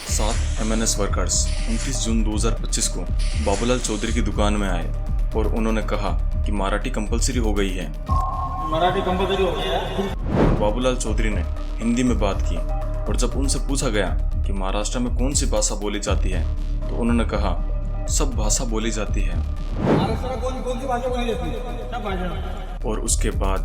सात MNS workers 29 जून 2025 को बाबूलाल चौधरी की दुकान में आए और उन्होंने कहा कि मराठी कंपलसरी हो गई है। मराठी कंपलसरी हो गई है। बाबूलाल चौधरी ने हिंदी में बात की और जब उनसे पूछा गया कि महाराष्ट्र में कौन सी भाषा बोली जाती है तो उन्होंने कहा सब भाषा बोली जाती है। महाराष्ट्र में कौन सी भाषा बोली जाती है? सब भाषा। और उसके बाद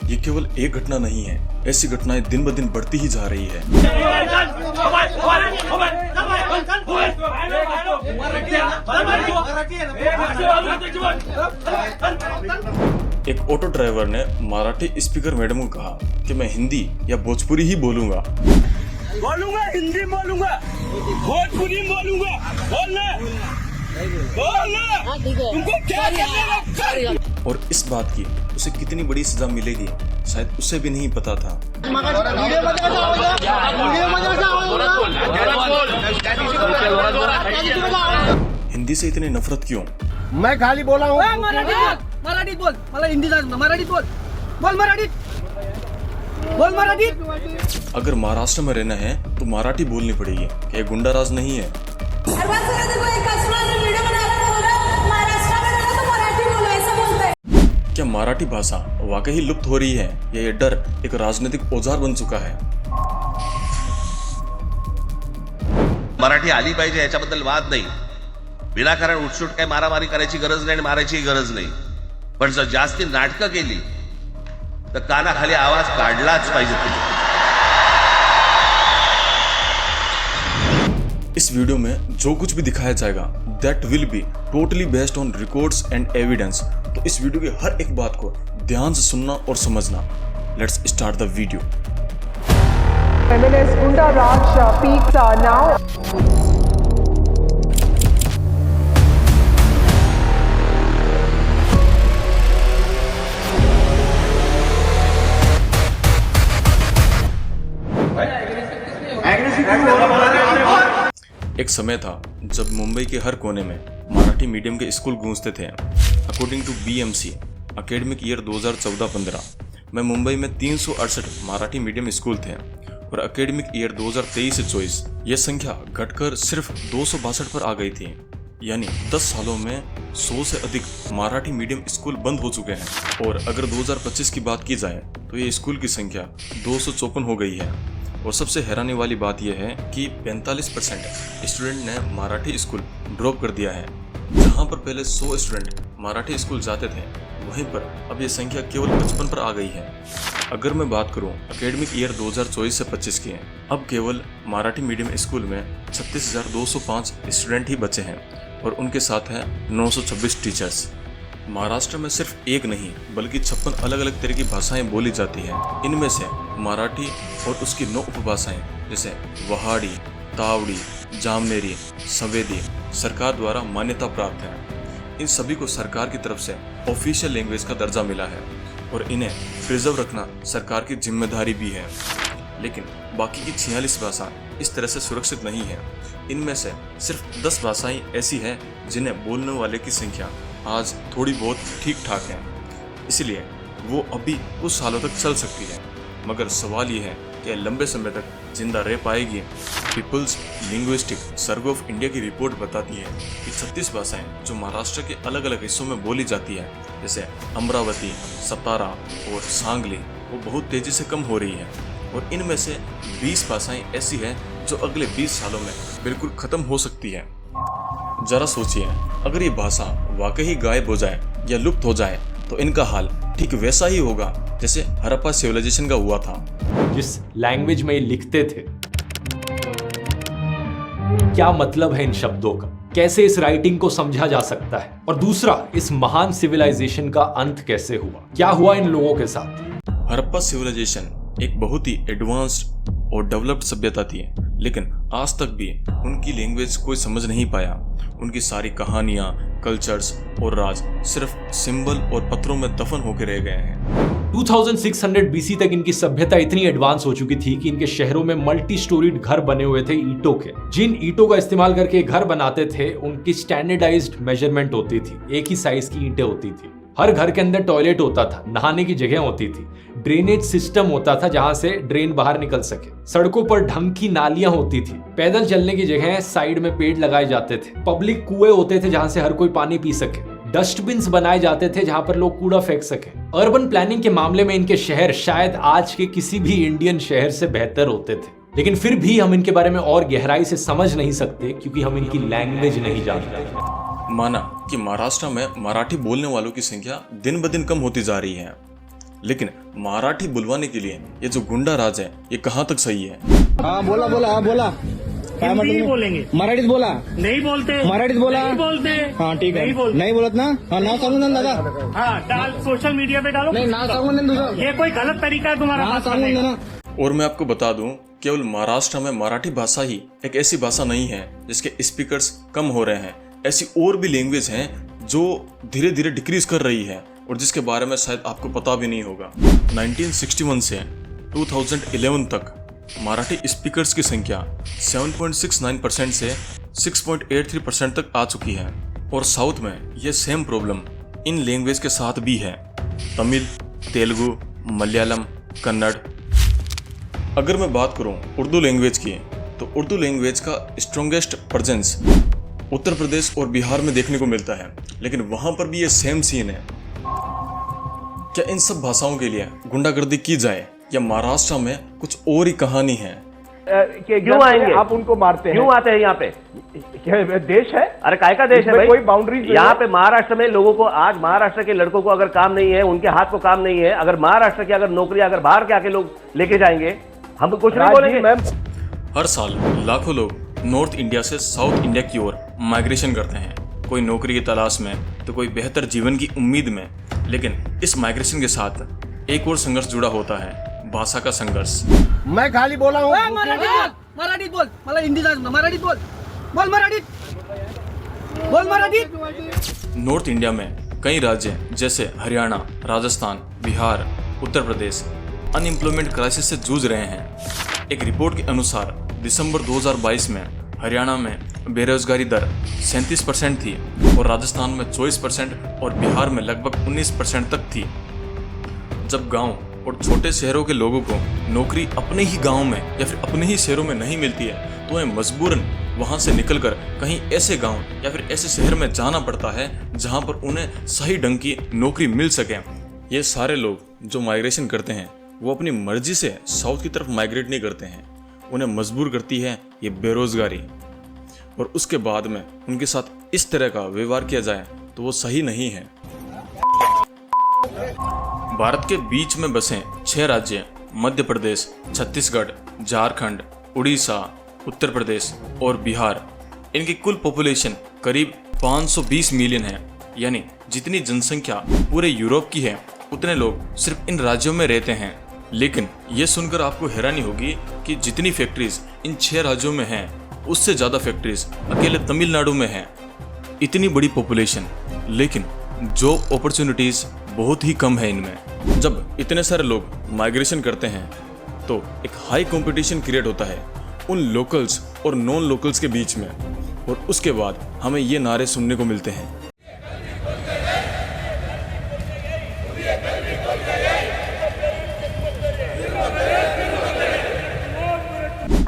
ये केवल एक घटना नहीं है, ऐसी घटनाएं दिन ब दिन बढ़ती ही जा रही है। एक ऑटो ड्राइवर ने मराठी स्पीकर मैडम को कहा कि मैं हिंदी या भोजपुरी ही बोलूंगा, हिंदी बोलूंगा, भोजपुरी बोलूंगा, बोलना तुमको क्या करना। और इस बात की उसे कितनी बड़ी सजा मिलेगी शायद उसे भी नहीं पता था। हिंदी से इतनी नफरत क्यों? मैं खाली बोला हूँ। मराठी बोल, मला हिंदी मराठी बोल, बोल मराठी। अगर महाराष्ट्र में रहना है तो मराठी बोलनी पड़ेगी। क्या गुंडा राज नहीं है? क्या मराठी भाषा वाकई लुप्त हो रही है या ये डर एक राजनीतिक औजार बन चुका है? मराठी आली पाहिजे याच्याबद्दल वाद नाही, विनाकारण उठसूट काही मारामारी करायची गरज नाही, मारायची गरज नाही, पण जर जास्ती नाटकं केली तर कानाखाली आवाज काढलाच पाहिजे। इस वीडियो में जो कुछ भी दिखाया जाएगा that will be totally based on records and evidence. तो इस वीडियो की हर एक बात को ध्यान से सुनना और समझना। Let's start the video. MNS Gunda Raj peaks are now. एक समय था जब मुंबई के हर कोने में मराठी मीडियम के स्कूल गूंजते थे। According to BMC academic year 2014-15 में मुंबई में 368 मराठी मीडियम स्कूल थे और एकेडमिक ईयर 2023-24 यह संख्या घटकर सिर्फ 262 पर आ गई थी। यानी 10 सालों में 100 से अधिक मराठी मीडियम स्कूल बंद हो चुके हैं। और अगर 2025 की बात की जाए तो ये स्कूल की संख्या 254 हो गई है। और सबसे हैरानी वाली बात यह है कि 45% स्टूडेंट ने मराठी स्कूल ड्रॉप कर दिया है। जहां पर पहले 100 स्टूडेंट मराठी स्कूल जाते थे वहीं पर अब यह संख्या केवल 55 पर आ गई है। अगर मैं बात करूं एकेडमिक ईयर 2024 से 25 की, अब केवल मराठी मीडियम स्कूल में 36,205 स्टूडेंट ही बचे हैं और उनके साथ हैं 926 टीचर्स। महाराष्ट्र में सिर्फ एक नहीं बल्कि 56 अलग अलग तरह की भाषाएं बोली जाती हैं। इनमें से मराठी और उसकी 9 उपभाषाएं जैसे वहाड़ी, तावड़ी, जामनेरी, संवेदी सरकार द्वारा मान्यता प्राप्त है। इन सभी को सरकार की तरफ से ऑफिशियल लैंग्वेज का दर्जा मिला है और इन्हें प्रिजर्व रखना सरकार की जिम्मेदारी भी है। लेकिन बाकी की 46 भाषा इस तरह से सुरक्षित नहीं है। इनमें से सिर्फ 10 भाषाएं ऐसी हैं जिन्हें बोलने वाले की संख्या आज थोड़ी बहुत ठीक ठाक है, इसलिए वो अभी कुछ सालों तक चल सकती है। मगर सवाल ये है कि लंबे समय तक जिंदा रह पाएगी? People's linguistic survey of India की रिपोर्ट बताती है कि 36 भाषाएं जो महाराष्ट्र के अलग अलग हिस्सों में बोली जाती है जैसे अमरावती, सतारा और सांगली, वो बहुत तेजी से कम हो रही है। और इनमें से 20 भाषाएं ऐसी हैं जो अगले 20 सालों में बिल्कुल खत्म हो सकती है। जरा सोचिए, अगर ये भाषा वाकई गायब हो जाए या लुप्त हो जाए तो इनका हाल ठीक वैसा ही होगा जैसे हड़प्पा सिविलाइजेशन का हुआ था। जिस लैंग्वेज में ये लिखते थे, क्या मतलब है इन शब्दों का, कैसे इस राइटिंग को समझा जा सकता है, और दूसरा इस महान सिविलाइजेशन का अंत कैसे हुआ, क्या हुआ इन लोगों के साथ। हड़प्पा सिविलाइजेशन एक बहुत ही एडवांस्ड और डेवलप्ड सभ्यता थी, लेकिन आज तक भी उनकी लैंग्वेज कोई समझ नहीं पाया। उनकी सारी कहानियां, कल्चर्स और राज सिर्फ सिंबल और पत्थरों में दफन होकर रह गए हैं। 2600 BC तक इनकी सभ्यता इतनी एडवांस हो चुकी थी कि इनके शहरों में मल्टी स्टोरीड घर बने हुए थे ईंटों के। जिन ईंटों का इस्तेमाल करके घर बनाते थे उनकी स्टैंडर्डाइज्ड मेजरमेंट होती थी, एक ही साइज की ईंटें होती थी। हर घर के अंदर टॉयलेट होता था, नहाने की जगह होती थी, ड्रेनेज सिस्टम होता था जहां से ड्रेन बाहर निकल सके, सड़कों पर ढंग की नालियां होती थी, पैदल चलने की जगह साइड में पेड़ लगाए जाते थे, पब्लिक कुएं होते थे जहां से हर कोई पानी पी सके, डस्टबिन्स बनाए जाते थे जहां पर लोग कूड़ा फेंक सके। अर्बन प्लानिंग के मामले में इनके शहर शायद आज के किसी भी इंडियन शहर से बेहतर होते थे, लेकिन फिर भी हम इनके बारे में और गहराई से समझ नहीं सकते क्योंकि हम इनकी लैंग्वेज नहीं जानते। माना कि महाराष्ट्र में मराठी बोलने वालों की संख्या दिन ब दिन कम होती जा रही है, लेकिन मराठी बुलवाने के लिए ये जो गुंडा राज है ये कहाँ तक सही है? हाँ बोला बोला हाँ बोला काय हिंदी म्हटलं? बोलेंगे मराठीत बोला. नहीं बोलते मराठीत बोला. नहीं बोलते हाँ ठीक आहे. नहीं बोलते नाही बोलत ना. हाँ नाव सांगून दे ना दादा. हाँ डाल सोशल मीडिया पे डालो नाही नाव सांगून दे ना तुझं. ये कोई गलत तरीका है तुम्हारा नाव बात सांगून करने दे का। ना. और मैं आपको बता दूं, केवल महाराष्ट्र में मराठी भाषा ही एक ऐसी भाषा नहीं है जिसके स्पीकर्स कम हो रहे हैं। ऐसी और भी लैंग्वेज हैं जो धीरे धीरे डिक्रीज कर रही है और जिसके बारे में शायद आपको पता भी नहीं होगा। 1961 से 2011 तक मराठी स्पीकर्स की संख्या 7.69% से 6.83% तक आ चुकी है और साउथ में यह सेम प्रॉब्लम इन लैंग्वेज के साथ भी है, तमिल, तेलुगु, मलयालम, कन्नड़। अगर मैं बात करूं उर्दू लैंग्वेज की, तो उर्दू लैंग्वेज का स्ट्रॉन्गेस्ट प्रेजेंस उत्तर प्रदेश और बिहार में देखने को मिलता है, लेकिन वहां पर भी ये सेम सीन है। क्या इन सब भाषाओं के लिए गुंडागर्दी की जाए या महाराष्ट्र में कुछ और ही कहानी है? क्यों आएंगे आप? उनको मारते हैं, क्यों आते हैं यहाँ पे? देश है, अरे काय का देश है भाई? कोई बाउंड्रीज यहाँ पे महाराष्ट्र में लोगों को, आज महाराष्ट्र के लड़कों को अगर काम नहीं है, उनके हाथ को काम नहीं है, अगर महाराष्ट्र की अगर नौकरी अगर बाहर के आके लोग लेके जाएंगे, हम कुछ नहीं बोलेंगे मैम। हर साल लाखों लोग नॉर्थ इंडिया से साउथ इंडिया की ओर माइग्रेशन करते हैं, कोई नौकरी की तलाश में तो कोई बेहतर जीवन की उम्मीद में। लेकिन इस माइग्रेशन के साथ एक और संघर्ष जुड़ा होता है, भाषा का संघर्ष। मैं खाली बोला हूँ. मराठीत बोल. मला हिंदी जमतं. मराठीत बोल. बोल मराठीत. बोल मराठीत. नॉर्थ इंडिया में कई राज्य जैसे हरियाणा, राजस्थान, बिहार, उत्तर प्रदेश अनएम्प्लॉयमेंट क्राइसिस से जूझ रहे हैं। एक रिपोर्ट के अनुसार दिसंबर 2022 में हरियाणा में बेरोजगारी दर 37% थी और राजस्थान में 24% और बिहार में लगभग 19% तक थी। जब गांव और छोटे शहरों के लोगों को नौकरी अपने ही गांव में या फिर अपने ही शहरों में नहीं मिलती है, तो उन्हें मजबूरन वहां से निकलकर कहीं ऐसे गांव या फिर ऐसे शहर में जाना पड़ता है जहां पर उन्हें सही ढंग की नौकरी मिल सके। ये सारे लोग जो माइग्रेशन करते हैं वो अपनी मर्जी से साउथ की तरफ माइग्रेट नहीं करते हैं, उन्हें मजबूर करती है ये बेरोजगारी। और उसके बाद में उनके साथ इस तरह का व्यवहार किया जाए तो वो सही नहीं है। भारत के बीच में बसे 6 राज्य मध्य प्रदेश, छत्तीसगढ़, झारखंड, उड़ीसा, उत्तर प्रदेश और बिहार, इनकी कुल पॉपुलेशन करीब 520 मिलियन है। यानी जितनी जनसंख्या पूरे यूरोप की है उतने लोग सिर्फ इन राज्यों में रहते हैं। लेकिन ये सुनकर आपको हैरानी होगी कि जितनी फैक्ट्रीज इन 6 राज्यों में हैं उससे ज़्यादा फैक्ट्रीज अकेले तमिलनाडु में हैं। इतनी बड़ी पॉपुलेशन, लेकिन जॉब अपॉर्चुनिटीज़ बहुत ही कम है इनमें। जब इतने सारे लोग माइग्रेशन करते हैं तो एक हाई कंपटीशन क्रिएट होता है उन लोकल्स और नॉन लोकल्स के बीच में, और उसके बाद हमें ये नारे सुनने को मिलते हैं।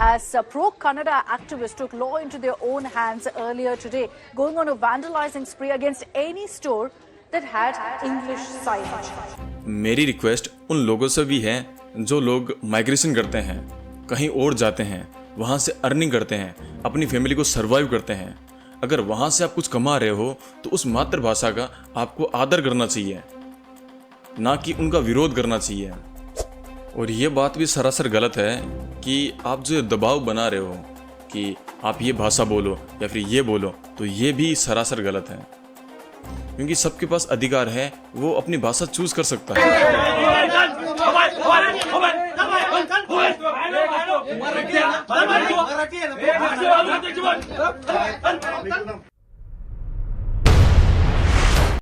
As pro-Kannada activists took law into their own hands earlier today, going on a vandalizing spree against any store that had English signage. मेरी रिक्वेस्ट उन लोगों से भी है जो लोग माइग्रेशन करते हैं, कहीं और जाते हैं, वहाँ से अर्निंग करते हैं, अपनी फैमिली को सर्वाइव करते हैं। अगर वहाँ से आप कुछ कमा रहे हो तो उस मातृभाषा का आपको आदर करना चाहिए, ना कि उनका विरोध करना चाहिए। और ये बात भी सरासर गलत है कि आप जो दबाव बना रहे हो कि आप ये भाषा बोलो या फिर ये बोलो, तो ये भी सरासर गलत है, क्योंकि सबके पास अधिकार है, वो अपनी भाषा चूज कर सकता है।